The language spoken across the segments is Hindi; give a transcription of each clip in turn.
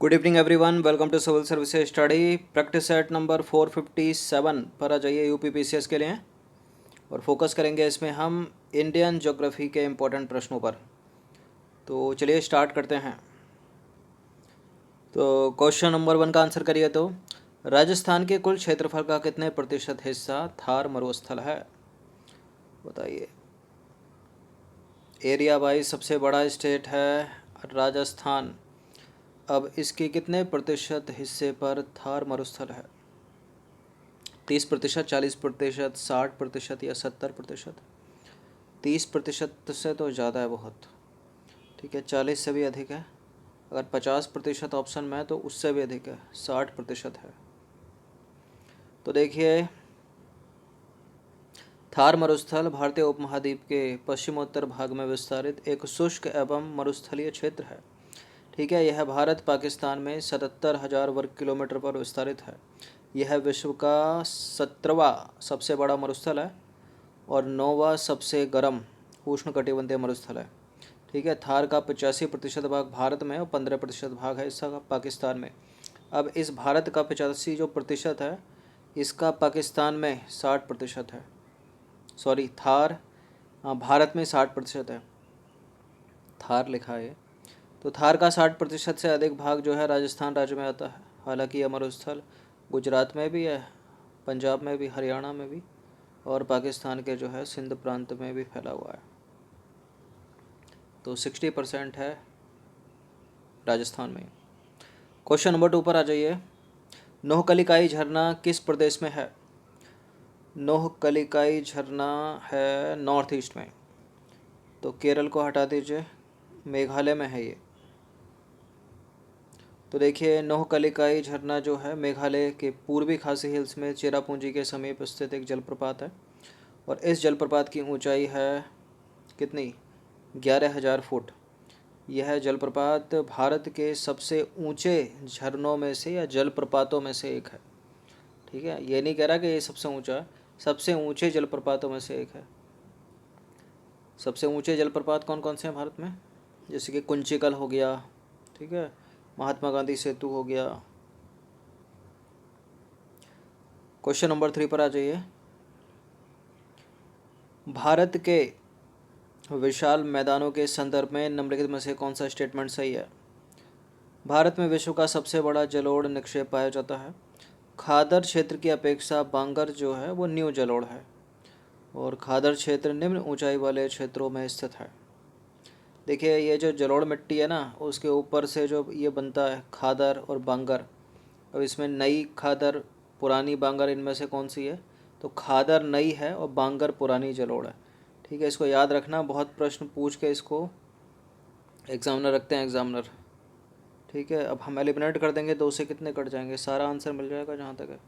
Good evening everyone, welcome to civil services study. Practice set number 457 पर आ जाइए यूपी पीसीएस के लिए। और फोकस करेंगे इसमें हम इंडियन ज्योग्राफी के इम्पोर्टेंट प्रश्नों पर। तो चलिए स्टार्ट करते हैं। तो क्वेश्चन नंबर 1 का आंसर करिए। तो राजस्थान के कुल क्षेत्रफल का कितने प्रतिशत हिस्सा थार मरुस्थल है? बताइए। एरिया वाइज सबसे बड़ा स्टेट है राजस्थान। अब इसके कितने प्रतिशत हिस्से पर थार मरुस्थल है? 30%, 40%, 60% या 70%? 30% से तो ज़्यादा है बहुत। ठीक है, 40 से भी अधिक है। अगर 50% ऑप्शन में है तो उससे भी अधिक है, 60% है। तो देखिए, थार मरुस्थल भारतीय उपमहाद्वीप के पश्चिमोत्तर भाग में विस्तारित एक शुष्क एवं मरुस्थलीय क्षेत्र है। ठीक है, यह भारत पाकिस्तान में 77,000 वर्ग किलोमीटर पर विस्तारित है। यह विश्व का 17वां सबसे बड़ा मरुस्थल है और 9वां सबसे गर्म उष्णकटिबंधीय मरुस्थल है। ठीक है, थार का 85% भाग भारत में और 15% भाग है इसका पाकिस्तान में। अब इस भारत का 85 जो प्रतिशत है, इसका पाकिस्तान में 60% है। सॉरी, थार, हाँ, भारत में 60% है, थार लिखा है। तो थार का 60% से अधिक भाग जो है राजस्थान राज्य में आता है। हालांकि यह मरुस्थल गुजरात में भी है, पंजाब में भी, हरियाणा में भी, और पाकिस्तान के जो है सिंध प्रांत में भी फैला हुआ है। तो 60% है राजस्थान में। क्वेश्चन नंबर 2 पर आ जाइए। नोहकलिकाई झरना किस प्रदेश में है? नोहकलिकाई झरना है नॉर्थ ईस्ट में। तो केरल को हटा दीजिए, मेघालय में है ये। तो देखिए, नोहकलिकाई झरना जो है मेघालय के पूर्वी खासी हिल्स में चेरापूंजी के समीप स्थित एक जलप्रपात है। और इस जलप्रपात की ऊंचाई है कितनी? 11,000 फुट। यह जलप्रपात भारत के सबसे ऊंचे झरनों में से या जलप्रपातों में से एक है। ठीक है, ये नहीं कह रहा कि ये सबसे ऊंचा है, सबसे ऊंचे जलप्रपातों में से एक है। सबसे ऊंचे जलप्रपात कौन कौन से हैं भारत में? जैसे कि कुंचिकल हो गया, ठीक है, महात्मा गांधी सेतु हो गया। क्वेश्चन नंबर 3 पर आ जाइए। भारत के विशाल मैदानों के संदर्भ में निम्नलिखित में से कौन सा स्टेटमेंट सही है? भारत में विश्व का सबसे बड़ा जलोढ़ निक्षेप पाया जाता है। खादर क्षेत्र की अपेक्षा बांगर जो है वो न्यू जलोढ़ है। और खादर क्षेत्र निम्न ऊंचाई वाले क्षेत्रों में स्थित है। देखिए, ये जो जलोढ़ मिट्टी है ना, उसके ऊपर से जो ये बनता है खादर और बांगर। अब इसमें नई खादर, पुरानी बांगर, इनमें से कौन सी है? तो खादर नई है और बांगर पुरानी जलोढ़ है। ठीक है, इसको याद रखना, बहुत प्रश्न पूछ के इसको एग्जामिनर रखते हैं, एग्जामिनर। ठीक है, अब हम एलिमिनेट कर देंगे, 2 से कितने कट जाएंगे, सारा आंसर मिल जाएगा जहाँ तक है।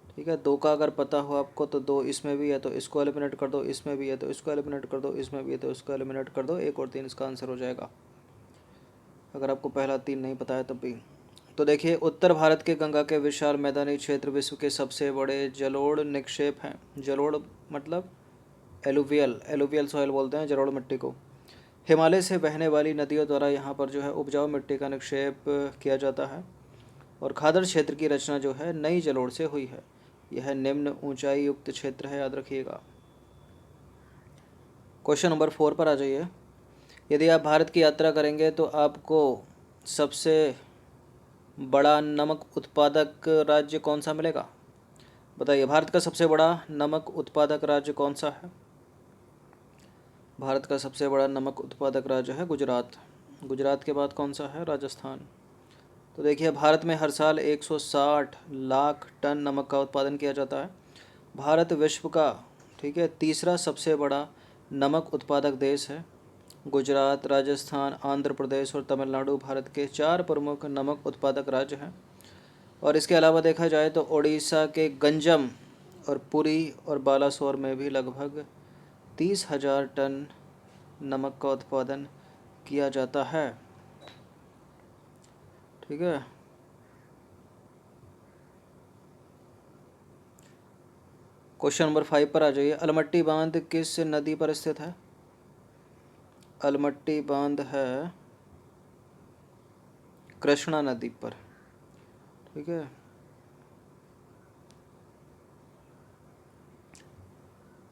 ठीक है, 2 का अगर पता हो आपको तो 2 इसमें भी है तो इसको एलिमिनेट कर दो, इसमें भी है तो इसको एलिमिनेट कर दो, इसमें भी है तो इसको एलिमिनेट कर दो, 1 और 3 इसका आंसर हो जाएगा, अगर आपको पहला 3 नहीं पता है तब भी। तो देखिए, उत्तर भारत के गंगा के विशाल मैदानी क्षेत्र विश्व के सबसे बड़े जलोढ़ निक्षेप हैं। जलोढ़ मतलब एलुवियल, एलुवियल सॉइल बोलते हैं जलोढ़ मिट्टी को। हिमालय से बहने वाली नदियों द्वारा यहाँ पर जो है उपजाऊ मिट्टी का निक्षेप किया जाता है। और खादर क्षेत्र की रचना जो है नई जलोढ़ से हुई है। यह निम्न ऊंचाई युक्त क्षेत्र है, याद रखिएगा। क्वेश्चन नंबर 4 पर आ जाइए। यदि आप भारत की यात्रा करेंगे तो आपको सबसे बड़ा नमक उत्पादक राज्य कौन सा मिलेगा? बताइए, भारत का सबसे बड़ा नमक उत्पादक राज्य कौन सा है? भारत का सबसे बड़ा नमक उत्पादक राज्य है गुजरात। गुजरात के बाद कौन सा है? राजस्थान। तो देखिए, भारत में हर साल 160 लाख टन नमक का उत्पादन किया जाता है। भारत विश्व का, ठीक है, तीसरा सबसे बड़ा नमक उत्पादक देश है। गुजरात, राजस्थान, आंध्र प्रदेश और तमिलनाडु भारत के 4 प्रमुख नमक उत्पादक राज्य हैं। और इसके अलावा देखा जाए तो उड़ीसा के गंजम और पुरी और बालासोर में भी लगभग 30,000 टन नमक का उत्पादन किया जाता है। ठीक है, क्वेश्चन नंबर 5 पर आ जाइए। अलमट्टी बांध किस नदी पर स्थित है? अलमट्टी बांध है कृष्णा नदी पर। ठीक है,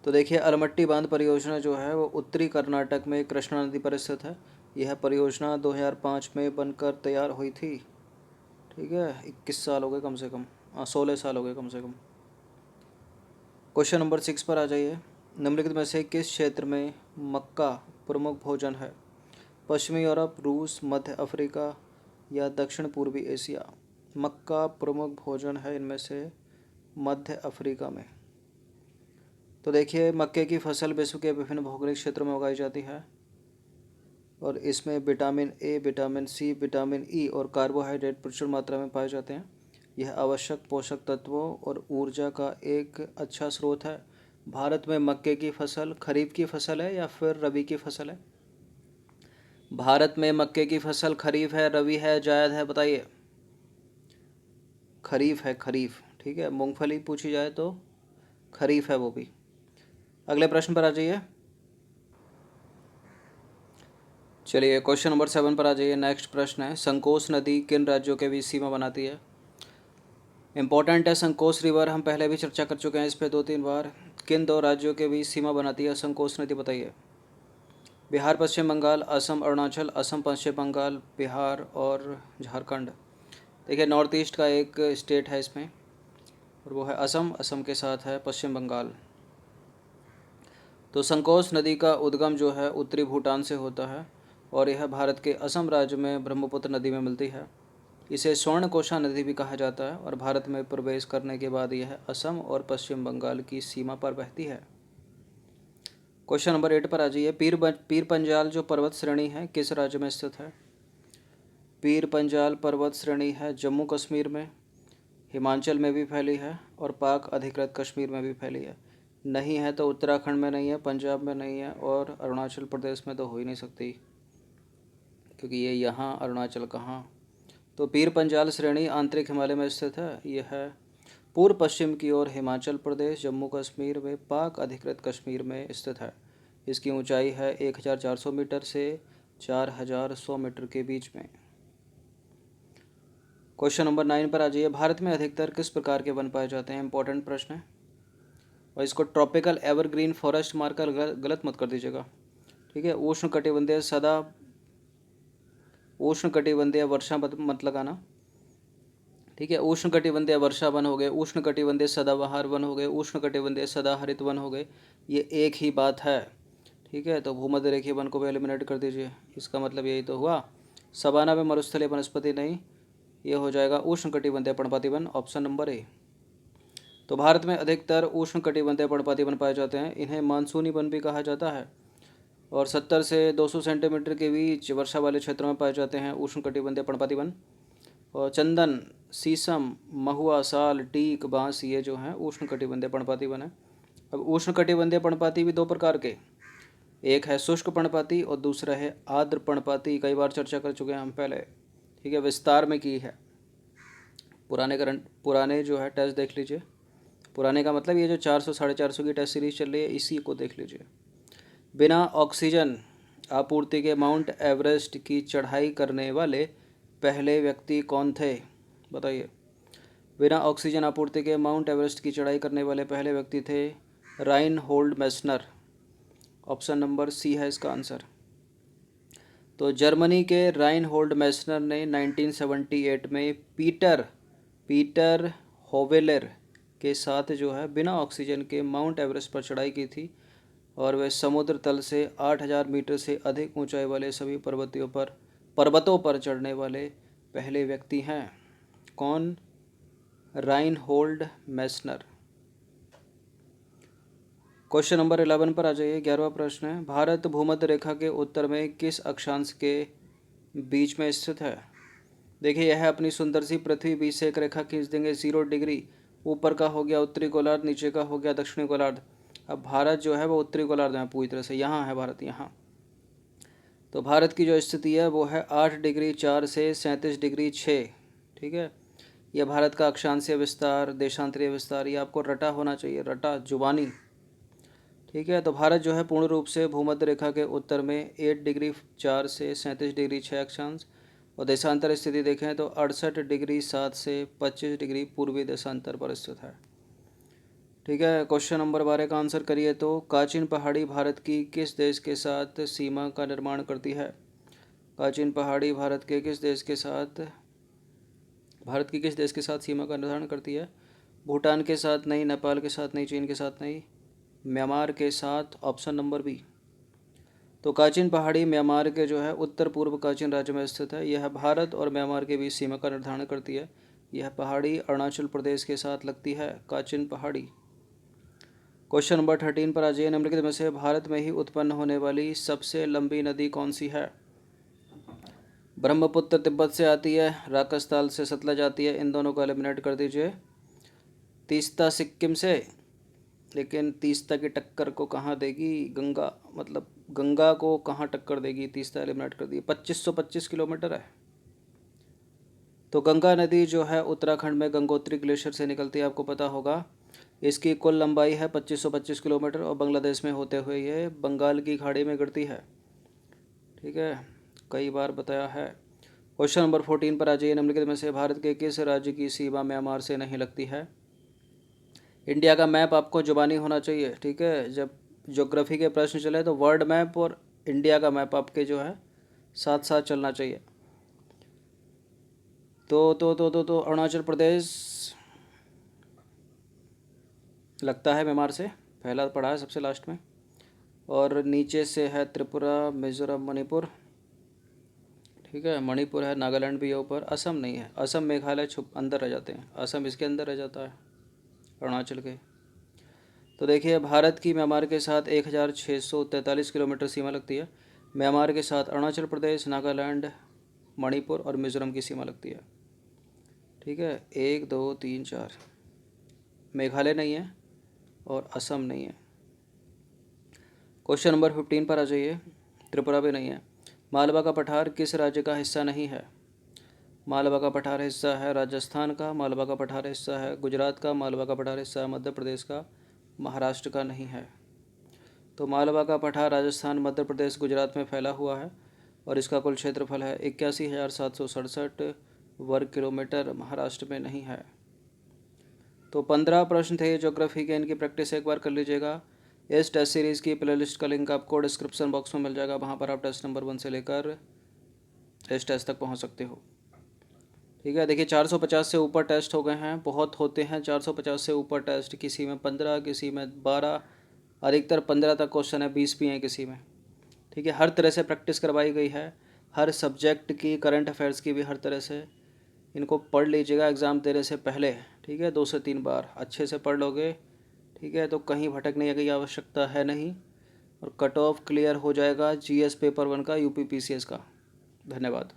तो देखिए अलमट्टी बांध परियोजना जो है वो उत्तरी कर्नाटक में कृष्णा नदी पर स्थित है। यह परियोजना 2005 में बनकर तैयार हुई थी। ठीक है, 21 साल हो गए कम से कम, 16 साल हो गए कम से कम। क्वेश्चन नंबर 6 पर आ जाइए। निम्नलिखित में से किस क्षेत्र में मक्का प्रमुख भोजन है? पश्चिमी यूरोप, रूस, मध्य अफ्रीका या दक्षिण पूर्वी एशिया? मक्का प्रमुख भोजन है इनमें से मध्य अफ्रीका में। तो देखिए मक्के की फसल विश्व के विभिन्न भौगोलिक क्षेत्रों में उगाई जाती है और इसमें vitamin A, vitamin C, vitamin E और कार्बोहाइड्रेट प्रचुर मात्रा में पाए जाते हैं। यह आवश्यक पोषक तत्वों और ऊर्जा का एक अच्छा स्रोत है। भारत में मक्के की फसल खरीफ की फसल है या फिर रबी की फसल है? भारत में मक्के की फसल खरीफ है, रबी है, जायद है, बताइए। खरीफ है, खरीफ। ठीक है, मूंगफली पूछी जाए तो खरीफ है वो भी। अगले प्रश्न पर आ जाइए। चलिए क्वेश्चन नंबर 7 पर आ जाइए। नेक्स्ट प्रश्न है, संकोच नदी किन राज्यों के बीच सीमा बनाती है? इंपॉर्टेंट है संकोच रिवर, हम पहले भी चर्चा कर चुके हैं इस पर 2-3 बार। किन दो राज्यों के बीच सीमा बनाती है संकोच नदी, बताइए। बिहार, पश्चिम बंगाल, असम, अरुणाचल, असम, पश्चिम बंगाल, बिहार और झारखंड। देखिए नॉर्थ ईस्ट का एक स्टेट है इसमें और वो है असम। असम के साथ है पश्चिम बंगाल। तो संकोच नदी का उद्गम जो है उत्तरी भूटान से होता है और यह भारत के असम राज्य में ब्रह्मपुत्र नदी में मिलती है। इसे स्वर्णकोषा नदी भी कहा जाता है और भारत में प्रवेश करने के बाद यह असम और पश्चिम बंगाल की सीमा पर बहती है। क्वेश्चन नंबर 8 पर आ जाइए। पीर पंजाल जो पर्वत श्रेणी है किस राज्य में स्थित है? पीर पंजाल पर्वत श्रेणी है जम्मू कश्मीर में, हिमाचल में भी फैली है और पाक अधिकृत कश्मीर में भी फैली है। नहीं है तो उत्तराखंड में नहीं है, पंजाब में नहीं है और अरुणाचल प्रदेश में तो हो ही नहीं सकती क्योंकि ये यहाँ, अरुणाचल कहाँ। तो पीर पंजाल श्रेणी आंतरिक हिमालय में स्थित है। यह है पूर्व पश्चिम की ओर हिमाचल प्रदेश, जम्मू कश्मीर व पाक अधिकृत कश्मीर में स्थित है। इसकी ऊंचाई है 1400 मीटर से 4100 मीटर के बीच में। क्वेश्चन नंबर 9 पर आ जाइए। भारत में अधिकतर किस प्रकार के वन पाए जाते हैं? इंपॉर्टेंट प्रश्न है और इसको ट्रॉपिकल एवरग्रीन फॉरेस्ट मारकर गलत मत कर दीजिएगा। ठीक है, उष्ण कटिबंधीय वर्षा मत लगाना। ठीक है, उष्ण कटिबंधीय वर्षा वन हो गए, उष्ण कटिबंधीय सदाबहार वन हो गए, उष्ण कटिबंधीय सदाहरित वन हो गए, ये एक ही बात है। ठीक है, तो भूमध्य रेखीय वन को भी एलिमिनेट कर दीजिए। इसका मतलब यही तो हुआ। सवाना में मरुस्थलीय वनस्पति नहीं, ये हो जाएगा उष्ण कटिबंधीय पर्णपाती वन, ऑप्शन नंबर ए। तो भारत में अधिकतर उष्ण कटिबंधीय पर्णपाती वन पाए जाते हैं। इन्हें मानसूनी वन भी कहा जाता है और 70 से 200 सेंटीमीटर के बीच वर्षा वाले क्षेत्रों में पाए जाते हैं उष्ण कटिबंधीय पर्णपाती वन। और चंदन, शीशम, महुआ, साल, टीक, बांस ये जो हैं उष्ण कटिबंधीय पर्णपाती वन है। अब उष्ण कटिबंधीय पर्णपाती भी दो प्रकार के, एक है शुष्क पर्णपाती और दूसरा है आर्द्र पर्णपाती। कई बार चर्चा कर चुके हैं हम पहले। ठीक है, विस्तार में की है। पुराने जो है टेस्ट देख लीजिए। पुराने का मतलब ये जो 400 450 की टेस्ट सीरीज चल रही है इसी को देख लीजिए। बिना ऑक्सीजन आपूर्ति के माउंट एवरेस्ट की चढ़ाई करने वाले पहले व्यक्ति कौन थे? बताइए। बिना ऑक्सीजन आपूर्ति के माउंट एवरेस्ट की चढ़ाई करने वाले पहले व्यक्ति थे Reinhold Messner, option number C है इसका आंसर। तो जर्मनी के राइनहोल्ड मेस्नर ने 1978 में पीटर होवेलर के साथ जो है बिना ऑक्सीजन के माउंट एवरेस्ट पर चढ़ाई की थी और वे समुद्र तल से 8000 मीटर से अधिक ऊंचाई वाले सभी पर्वतों पर चढ़ने वाले पहले व्यक्ति हैं। कौन? Reinhold Messner. क्वेश्चन नंबर 11 पर आ जाइए। 11वां प्रश्न है, भारत भूमध्य रेखा के उत्तर में किस अक्षांश के बीच में स्थित है? देखिए यह अपनी सुंदर सी पृथ्वी बीच से एक रेखा खींच देंगे 0 डिग्री। ऊपर का हो गया उत्तरी गोलार्ध, नीचे का हो गया दक्षिणी गोलार्ध। अब भारत जो है वो उत्तरी गोलार्ध में पूरी तरह से, यहाँ है भारत, यहाँ। तो भारत की जो स्थिति है वो है 8 डिग्री 4 से 37 डिग्री 6। ठीक है, यह भारत का अक्षांशीय विस्तार, देशांतरीय विस्तार, ये आपको रटा होना चाहिए, रटा जुबानी। ठीक है, तो भारत जो है पूर्ण रूप से भूमध्य रेखा के उत्तर में 8 डिग्री 4 से 37 डिग्री 6 अक्षांश और देशांतर स्थिति देखें तो 68° 7 से 25° पूर्वी देशांतर पर स्थित है। ठीक है, क्वेश्चन नंबर 12 का आंसर करिए। तो काचिन पहाड़ी भारत की किस देश के साथ सीमा का निर्माण करती है? काचिन पहाड़ी भारत के किस देश के साथ सीमा का निर्धारण करती है? भूटान के साथ नहीं, नेपाल के साथ नहीं, चीन के साथ नहीं, म्यांमार के साथ, ऑप्शन नंबर बी। तो काचिन पहाड़ी म्यांमार के जो है उत्तर पूर्व काचिन राज्य में स्थित है। यह भारत और म्यांमार के बीच सीमा का निर्धारण करती है। यह पहाड़ी अरुणाचल प्रदेश के साथ लगती है, काचिन पहाड़ी। क्वेश्चन नंबर 13 पर आ जाइए। निम्नलिखित में से भारत में ही उत्पन्न होने वाली सबसे लंबी नदी कौन सी है? ब्रह्मपुत्र तिब्बत से आती है, राकसताल से सतलज आती है, इन दोनों को एलिमिनेट कर दीजिए। तीस्ता सिक्किम से, लेकिन तीस्ता की टक्कर को कहाँ देगी गंगा, मतलब गंगा को कहाँ टक्कर देगी? तीस्ता एलिमिनेट कर दी। 2525 किलोमीटर है। तो गंगा नदी जो है उत्तराखंड में गंगोत्री ग्लेशियर से निकलती है, आपको पता होगा। इसकी कुल लंबाई है 2525 किलोमीटर और बांग्लादेश में होते हुए ये बंगाल की खाड़ी में गिरती है। ठीक है, कई बार बताया है। क्वेश्चन नंबर 14 पर आ जाइए। निम्नलिखित में से भारत के किस राज्य की सीमा म्यांमार से नहीं लगती है? इंडिया का मैप आपको जुबानी होना चाहिए। ठीक है, जब ज्योग्राफी के प्रश्न चले तो वर्ल्ड मैप और इंडिया का मैप आपके जो है साथ साथ चलना चाहिए। तो अरुणाचल प्रदेश लगता है म्यांमार से, पहला पड़ा है सबसे लास्ट में। और नीचे से है त्रिपुरा, मिजोरम, मणिपुर। ठीक है, मणिपुर है, नागालैंड भी है ऊपर, असम नहीं है। असम मेघालय छुप अंदर रह जाते हैं, असम इसके अंदर रह जाता है अरुणाचल के। तो देखिए, भारत की म्यांमार के साथ 1643 किलोमीटर सीमा लगती है। म्यांमार के साथ अरुणाचल प्रदेश, नागालैंड, मणिपुर और मिजोरम की सीमा लगती है। ठीक है, 1 2 3 4, मेघालय नहीं है और असम नहीं है। क्वेश्चन नंबर 15 पर आ जाइए। त्रिपुरा भी नहीं है। मालवा का पठार किस राज्य का हिस्सा नहीं है? मालवा का पठार हिस्सा है राजस्थान का, मालवा का पठार हिस्सा है गुजरात का, मालवा का पठार हिस्सा है मध्य प्रदेश का, महाराष्ट्र का नहीं है। तो मालवा का पठार राजस्थान, मध्य प्रदेश, गुजरात में फैला हुआ है और इसका कुल क्षेत्रफल है 81,767 वर्ग किलोमीटर, महाराष्ट्र में नहीं है। तो 15 प्रश्न थे ज्योग्राफी के, इनकी प्रैक्टिस एक बार कर लीजिएगा। इस टेस्ट सीरीज़ की प्लेलिस्ट का लिंक आपको डिस्क्रिप्शन बॉक्स में मिल जाएगा, वहाँ पर आप टेस्ट नंबर 1 से लेकर इस टेस्ट तक पहुँच सकते हो। ठीक है, देखिए 450 से ऊपर टेस्ट हो गए हैं, बहुत होते हैं 450 से ऊपर टेस्ट, किसी में 15, किसी में 12, अधिकतर 15 तक क्वेश्चन है, 20 भी हैं किसी में। ठीक है, हर तरह से प्रैक्टिस करवाई गई है, हर सब्जेक्ट की, करंट अफेयर्स की भी हर तरह से। इनको पढ़ लीजिएगा एग्ज़ाम देने से पहले। ठीक है, 2 से 3 बार अच्छे से पढ़ लोगे, ठीक है, तो कहीं भटकने की आवश्यकता है नहीं और कट ऑफ क्लियर हो जाएगा जीएस पेपर 1 का, यूपी पीसीएस का। धन्यवाद।